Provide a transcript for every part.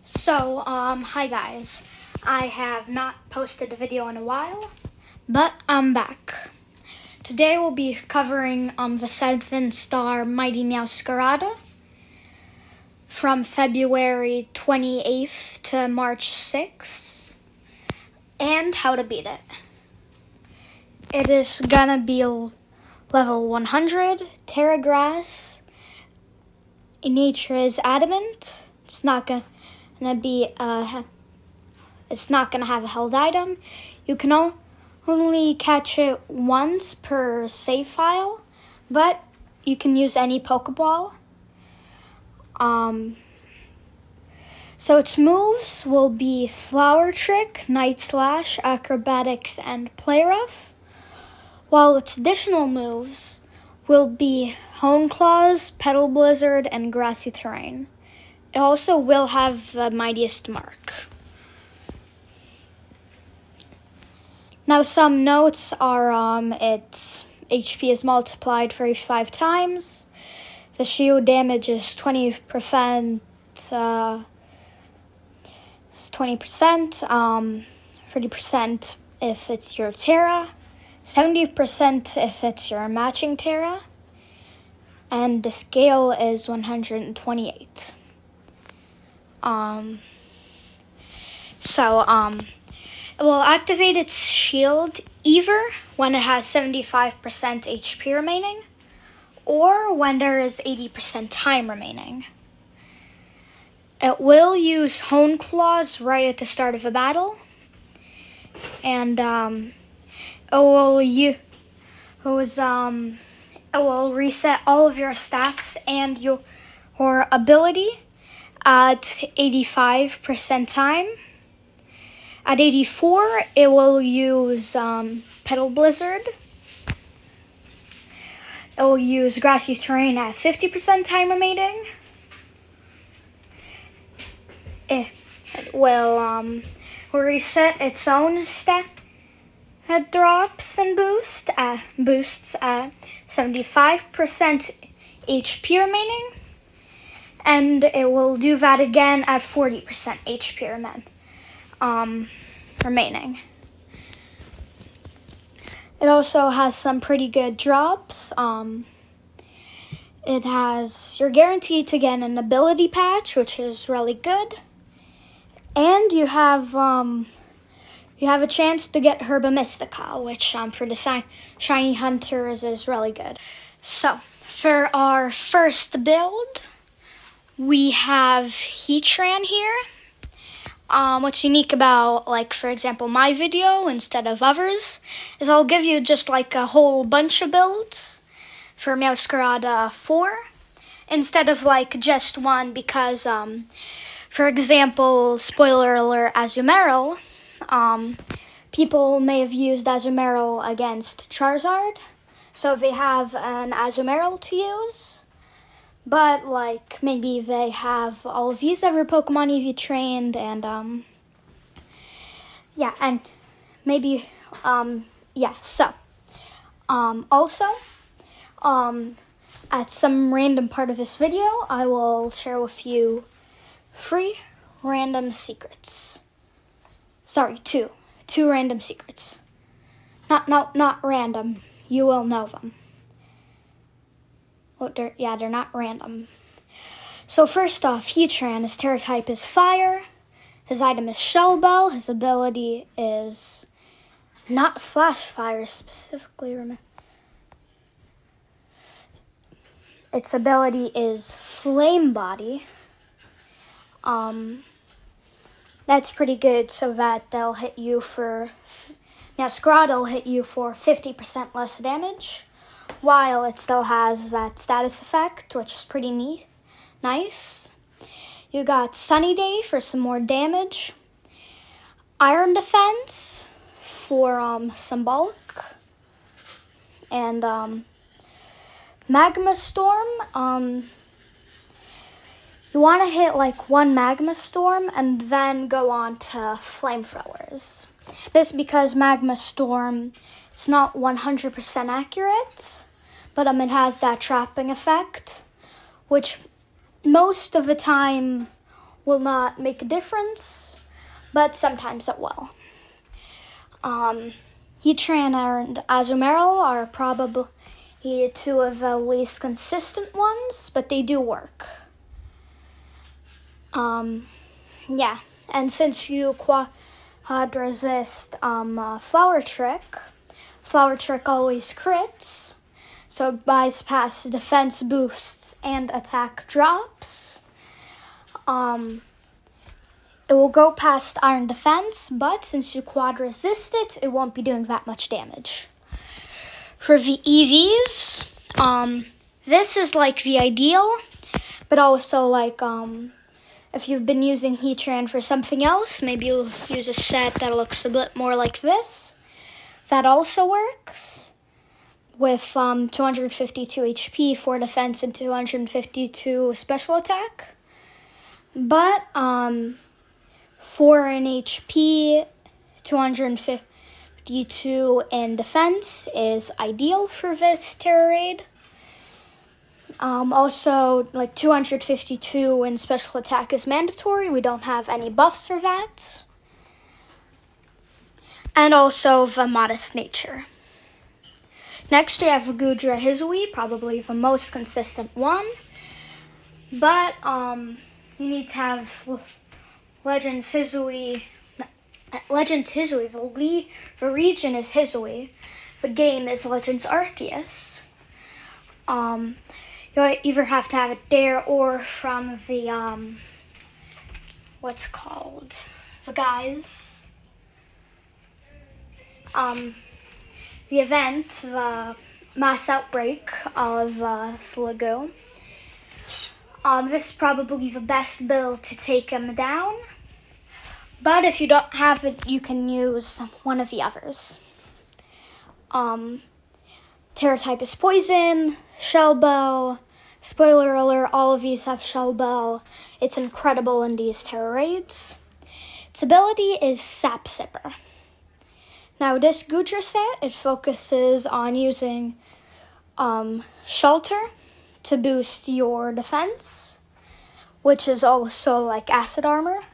So, hi guys. I have not posted a video in a while, but I'm back. Today we'll be covering the 7-star Mighty Meowscarata from February 28th to March 6th, and how to beat it. It is gonna be level 100, Terra Grass. Nature is adamant. It's not gonna have a held item. You can only catch it once per save file, but you can use any Pokeball. So its moves will be Flower Trick, Night Slash, Acrobatics, and Play Rough, while its additional moves will be Hone Claws, Petal Blizzard, and Grassy Terrain. It also will have the Mightiest Mark. Now some notes are its HP is multiplied 35 times. The shield damage is 20%, 30% if it's your Terra, 70% if it's your matching Terra, and the scale is 128. It will activate its shield either when it has 75% HP remaining, or when there is 80% time remaining. It will use Hone Claws right at the start of a battle, and it will reset all of your stats and your ability at 85% time. At 84, it will use Petal Blizzard. It will use Grassy Terrain at 50% time remaining. It will reset its own stat drops and boosts at 75% HP remaining. And it will do that again at 40% HP remaining. It also has some pretty good drops. You're guaranteed to get an ability patch, which is really good. And you have a chance to get Herba Mystica, which for the shiny hunters is really good. So, for our first build, we have Heatran here. What's unique about, for example, my video instead of others is I'll give you just a whole bunch of builds for Meowscarata 4 instead of just one, because for example, spoiler alert, Azumarill, people may have used Azumarill against Charizard, so they have an Azumarill to use. But, maybe they have all of these other Pokemon EV trained, and, and maybe, also, at some random part of this video, I will share with you free random secrets. Sorry, two random secrets. Not random. You will know them. They're not random. So first off, Heatran, his Terra type is Fire. His item is Shell Bell. His ability is not Flash Fire specifically. Remember, its ability is Flame Body. That's pretty good. So that they'll hit you for Meowscarata will hit you for 50% less damage, while it still has that status effect, which is pretty nice. You got Sunny Day for some more damage, Iron Defense for some bulk, and Magma Storm. You want to hit one Magma Storm and then go on to Flamethrowers. This because Magma Storm, it's not 100% accurate, but it has that trapping effect, which most of the time will not make a difference, but sometimes it will. Heatran and Azumarill are probably two of the least consistent ones, but they do work. Yeah, and since you quad resist Flower Trick always crits, so it bypasses defense boosts and attack drops. It will go past Iron Defense, but since you quad resist it, it won't be doing that much damage. For the EVs, this is like the ideal, but also like if you've been using Heatran for something else, maybe you'll use a set that looks a bit more like this. That also works with 252 HP, 4 defense, and 252 special attack. But 4 in HP, 252 in defense is ideal for this Terra Raid. Also, like 252 in special attack is mandatory. We don't have any buffs for that. And also the modest nature. Next, we have Goodra Hizui, probably the most consistent one. But you need to have Legends Hizui. The region is Hizui. The game is Legends Arceus. You either have to have it there or from the the guys. The event, the mass outbreak of Sligo. This is probably the best build to take him down. But if you don't have it, you can use one of the others. Terra type is Poison, Shell Bell. Spoiler alert, all of these have Shell Bell. It's incredible in these Terra Raids. Its ability is Sap Sipper. Now this Goodra set, it focuses on using Shelter to boost your defense, which is also like Acid Armor.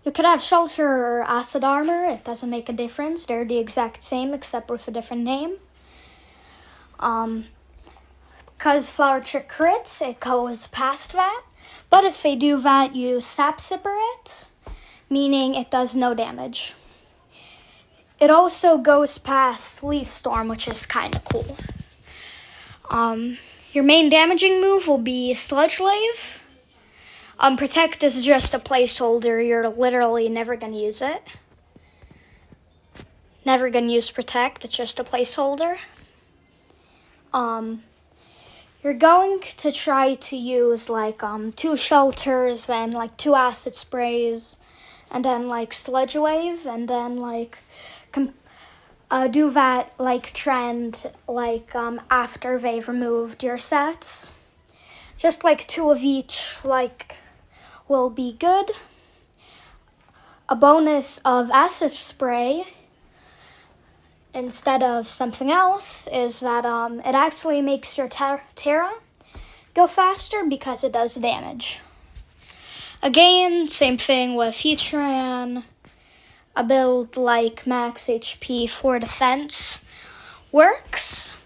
You could have Shelter or Acid Armor, it doesn't make a difference. They're the exact same except with a different name. Because Flower Trick crits, it goes past that. But if they do that, you Sap Sipper it, meaning it does no damage. It also goes past Leaf Storm, which is kind of cool. Your main damaging move will be Sludge Wave. Protect is just a placeholder. You're literally never going to use it. Never going to use Protect. It's just a placeholder. You're going to try to use like 2 Shelters, then like 2 Acid Sprays, and then like Sludge Wave, and then like do that like trend like after they've removed your sets. Just like 2 of each like will be good. A bonus of Acid Spray instead of something else is that it actually makes your Terra go faster because it does damage. Again, same thing with Heatran. A build like max HP for defense works,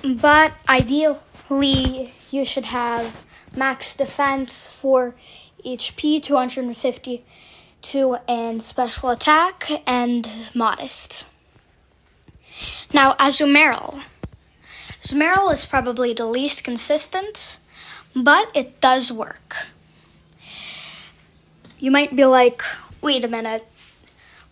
but ideally you should have max defense for HP, 252 in special attack, and modest. Now, Azumarill. Azumarill is probably the least consistent, but it does work. You might be like, wait a minute,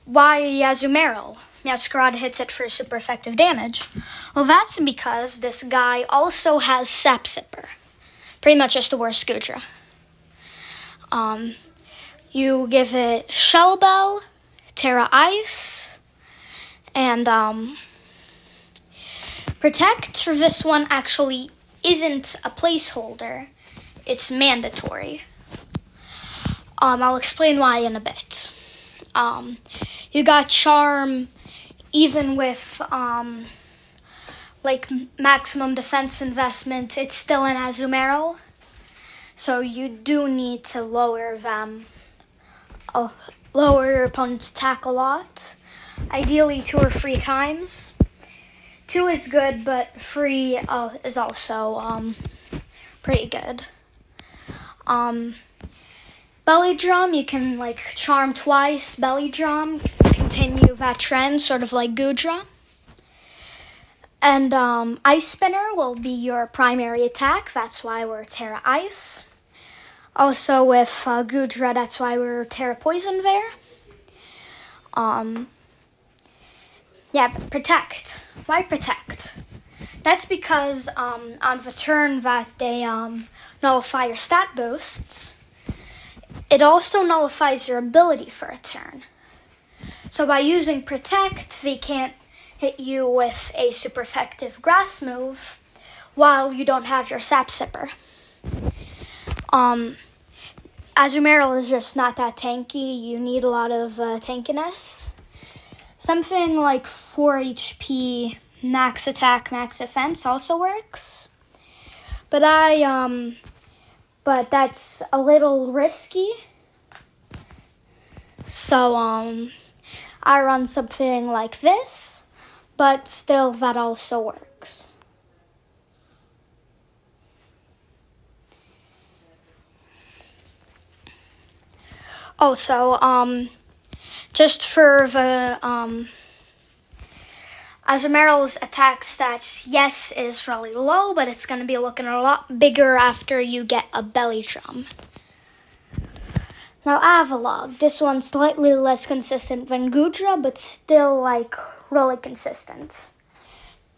why Azumarill? Meowscarata hits it for super effective damage. Well, that's because this guy also has Sap Sipper. Pretty much just the worst Goodra. You give it Shell Bell, Terra Ice, and Protect for this one actually isn't a placeholder. It's mandatory. I'll explain why in a bit. You got Charm even with like maximum defense investment, it's still an Azumarill. So you do need to lower them, lower your opponent's attack a lot. Ideally 2 or 3 times. 2 is good, but 3 is also pretty good. Belly Drum, you can like charm twice. Belly Drum, continue that trend, sort of like Goodra. And Ice Spinner will be your primary attack. That's why we're Terra Ice. Also with Goodra, that's why we're Terra Poison there. Yeah, but Protect. Why Protect? That's because on the turn that they nullify your stat boosts, it also nullifies your ability for a turn. So by using Protect, they can't hit you with a super effective grass move while you don't have your Sap Sipper. Azumarill is just not that tanky. You need a lot of tankiness. Something like 4 HP max attack, max defense also works. But but that's a little risky. So I run something like this, but still that also works. Also, just for the Azumarill's attack stats, yes, is really low, but it's going to be looking a lot bigger after you get a Belly Drum. Now, Avalog. This one's slightly less consistent than Goodra, but still, like, really consistent.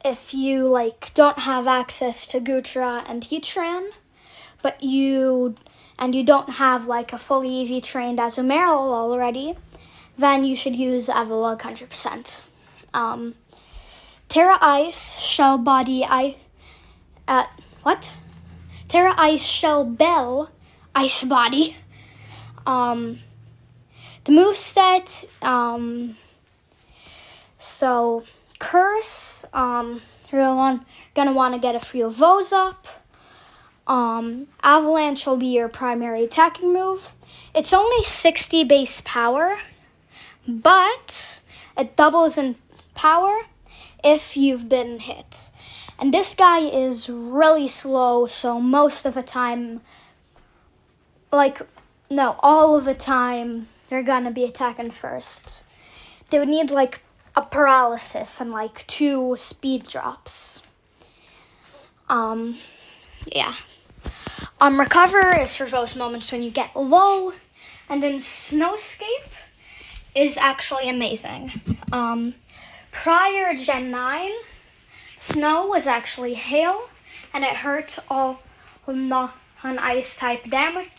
If you, like, don't have access to Goodra and Heatran, but you don't have, like, a fully EV-trained Azumarill already, then you should use Avalog 100%. Terra Ice, Shell Body, Terra Ice, Shell Bell, Ice Body. The moveset, so Curse, you're gonna want to get a few of those up. Avalanche will be your primary attacking move. It's only 60 base power, but it doubles in power if you've been hit. And this guy is really slow, so most of the time, all of the time, they're gonna be attacking first. They would need like a paralysis and like 2 speed drops. Yeah. Recover is for those moments when you get low, and then Snowscape is actually amazing. Prior Gen 9, Snow was actually Hail, and it hurt all non-Ice type damage,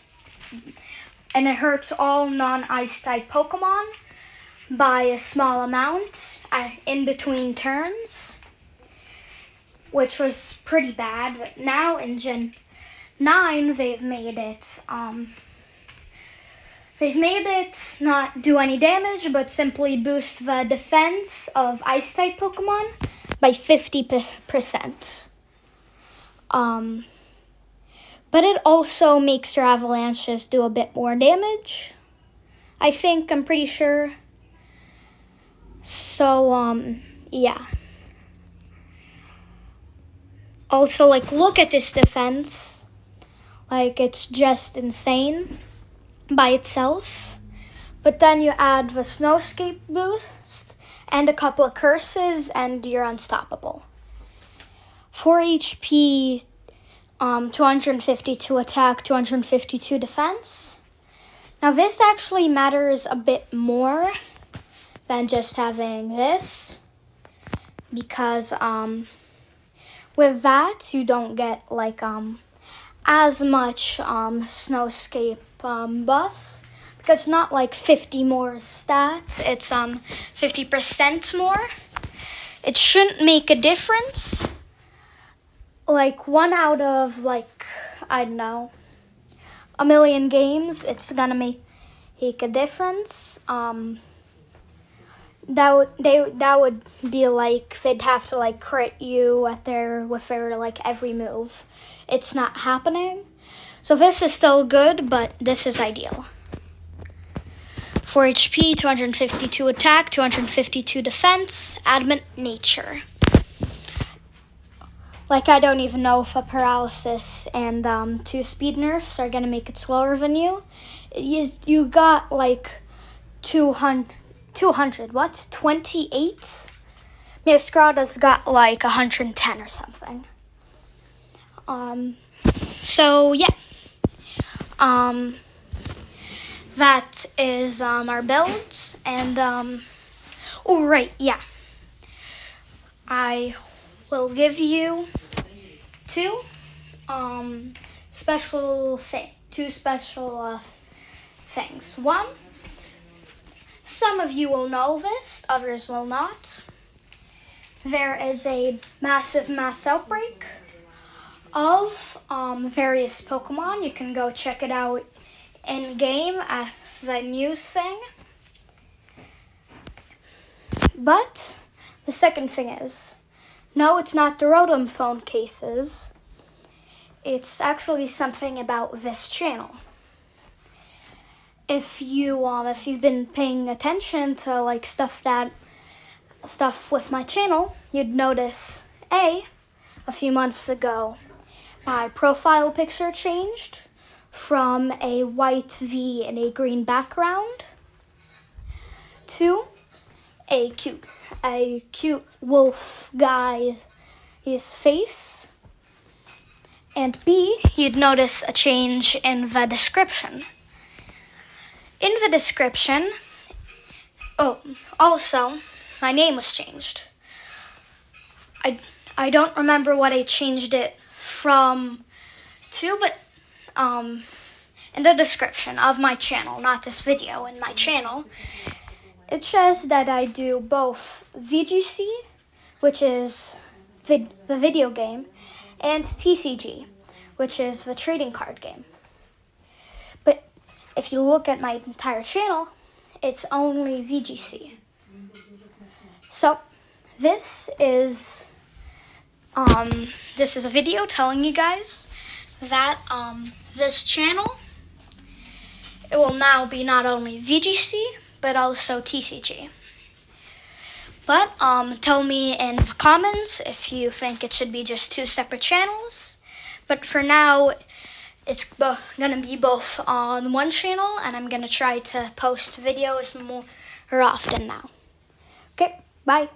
and it hurts all non-Ice type Pokemon by a small amount in between turns, which was pretty bad. But now in Gen 9, they've made it not do any damage, but simply boost the defense of Ice-type Pokemon by 50%. But it also makes your Avalanches do a bit more damage. I'm pretty sure. So, yeah. Also, look at this defense. It's just insane by itself. But then you add the Snowscape boost and a couple of curses, and you're unstoppable. 4 HP, 252 attack, 252 defense. Now this actually matters a bit more than just having this, because with that you don't get as much Snowscape buffs, because it's not 50 more stats, it's 50% more. It shouldn't make a difference. 1 out of I don't know, a million games, it's gonna make a difference. that would be like they'd have to like crit you with their like every move. It's not happening. So this is still good, but this is ideal. 4 HP, 252 attack, 252 defense, adamant nature. Like, I don't even know if a paralysis and 2 speed nerfs are gonna make it slower than you. You got like 200, what? 28? Meowscarata's got like 110 or something. So yeah. That is our builds, and oh right, yeah. I will give you two special things. One, some of you will know this, others will not. There is a massive mass outbreak of various Pokemon. You can go check it out in game at the news thing. But the second thing is, no, it's not the Rotom phone cases. It's actually something about this channel. If you've been paying attention to like stuff with my channel, you'd notice a few months ago, my profile picture changed from a white V and a green background to a cute wolf guy's face. And B, you'd notice a change in the description. In the description, also, my name was changed. I don't remember what I changed it from to, but in the description of my channel, not this video, in my channel, it says that I do both VGC, which is the video game, and TCG, which is the trading card game. But if you look at my entire channel, it's only VGC. So this is a video telling you guys that this channel, it will now be not only VGC but also TCG. But tell me in the comments if you think it should be just 2 separate channels. But for now, it's gonna be both on one channel, and I'm gonna try to post videos more often now. Okay, bye.